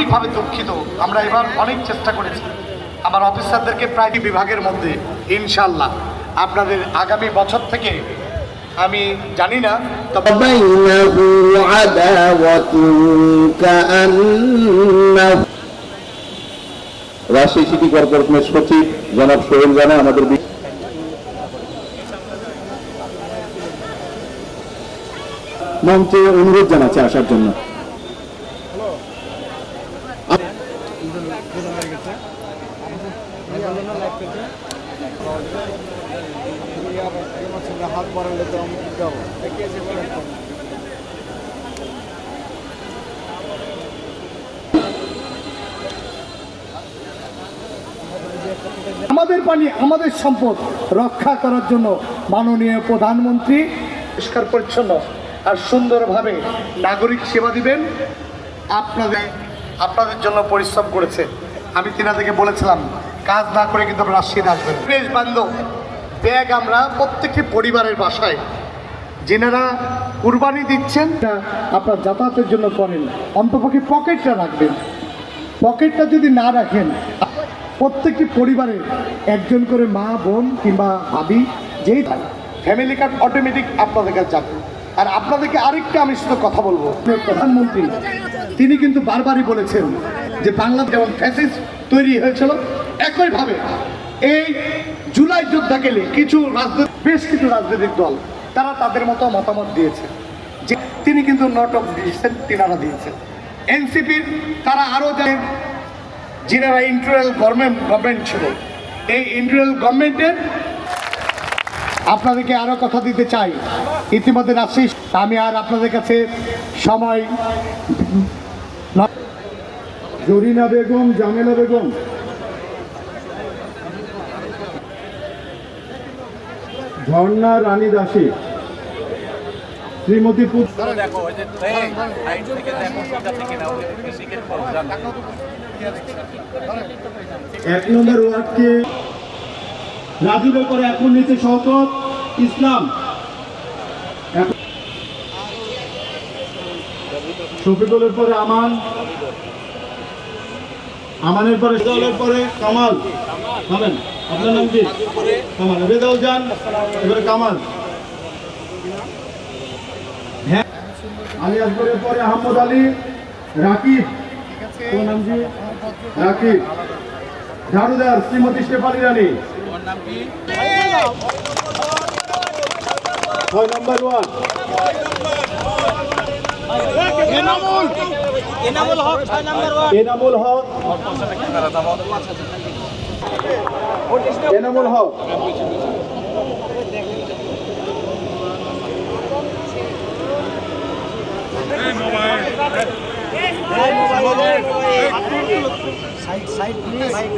আন্তরিকভাবে দুঃখিত। আমরা এবার অনেক চেষ্টা করেছি আমার অফিসারদেরকে প্রায় বিভাগের মধ্যে ইনশাল্লাহ আপনাদের আগামী বছর থেকে আমি জানি না, তবে রাজশাহী সিটি কর্পোরেশনের সচিব জনাব সোহেল রানা আমাদের মঞ্চে অনুরোধ জানাচ্ছে আসার জন্য। আমাদের পানি আমাদের সম্পদ রক্ষা করার জন্য মাননীয় প্রধানমন্ত্রী পরিষ্কার পরিচ্ছন্ন আর সুন্দরভাবে নাগরিক সেবা দিবেন আপনাদের জন্য পরিশ্রম করেছে। আমি তিনাদেরকে বলেছিলাম কাজ না করে কিন্তু রাজশাহীতে আসবেন। বেশ বান্ধব ব্যাগ আমরা প্রত্যেকটি পরিবারের বাসায় যেনারা কুরবানি দিচ্ছেন আপনার যাতায়াতের জন্য করেন, অন্তপক্ষে পকেটটা রাখবেন। পকেটটা যদি না রাখেন, প্রত্যেকটি পরিবারে একজন করে মা বোন কিংবা ভাবি যেই ফ্যামিলি কার্ড অটোমেটিক আপনাদের কাছে যাবে। আর আপনাদেরকে আরেকটা আমি শুধু কথা বলবো, প্রধানমন্ত্রী তিনি কিন্তু বারবারই বলেছেন যে বাংলাদেশ যেমন ফ্যাসিস্ট তৈরি হয়েছিল, একইভাবে এই জুলাই যোদ্ধা গেলে বেশ কিছু রাজনৈতিক দল তারা তাদের মতো মতামত দিয়েছে যে তিনি কিন্তু নট অফ ডিসেন্ট তিনারা দিয়েছেন। এনসিপির তারা আরও জানেন যিনারা ইন্টারিয়াল গভর্নমেন্ট ছিল, এই ইন্টারিয়াল গভর্নমেন্টের আপনাদেরকে আরও কথা দিতে চাই। ইতিমধ্যে রাজশাহী আমি আর আপনাদের কাছে সময় জরিনা বেগম, জামেলা বেগম, ঝর্ণা রানী দাসী, শ্রীমতী এক নম্বর ওয়ার্ডকে রাজুবের পরে এখন নিচে শওকত ইসলাম, শফিকুলের পরে আমান, আমানের পরে কামাল। থামেন, আপনার নাম কি? কামাল। রেজাউল জান, এবারে কামাল। হ্যাঁ, আলী আকবরের পরে আহমদ আলী, রাকিব। কোন নাম কি? রাকিব। ঝাড়ুদার শ্রীমতী শেফালি রানী। 6 নম্বর ওয়ার্ড এনামুল হক। 6 নম্বর ward Enamul Haque. Enamul Haque. Side please.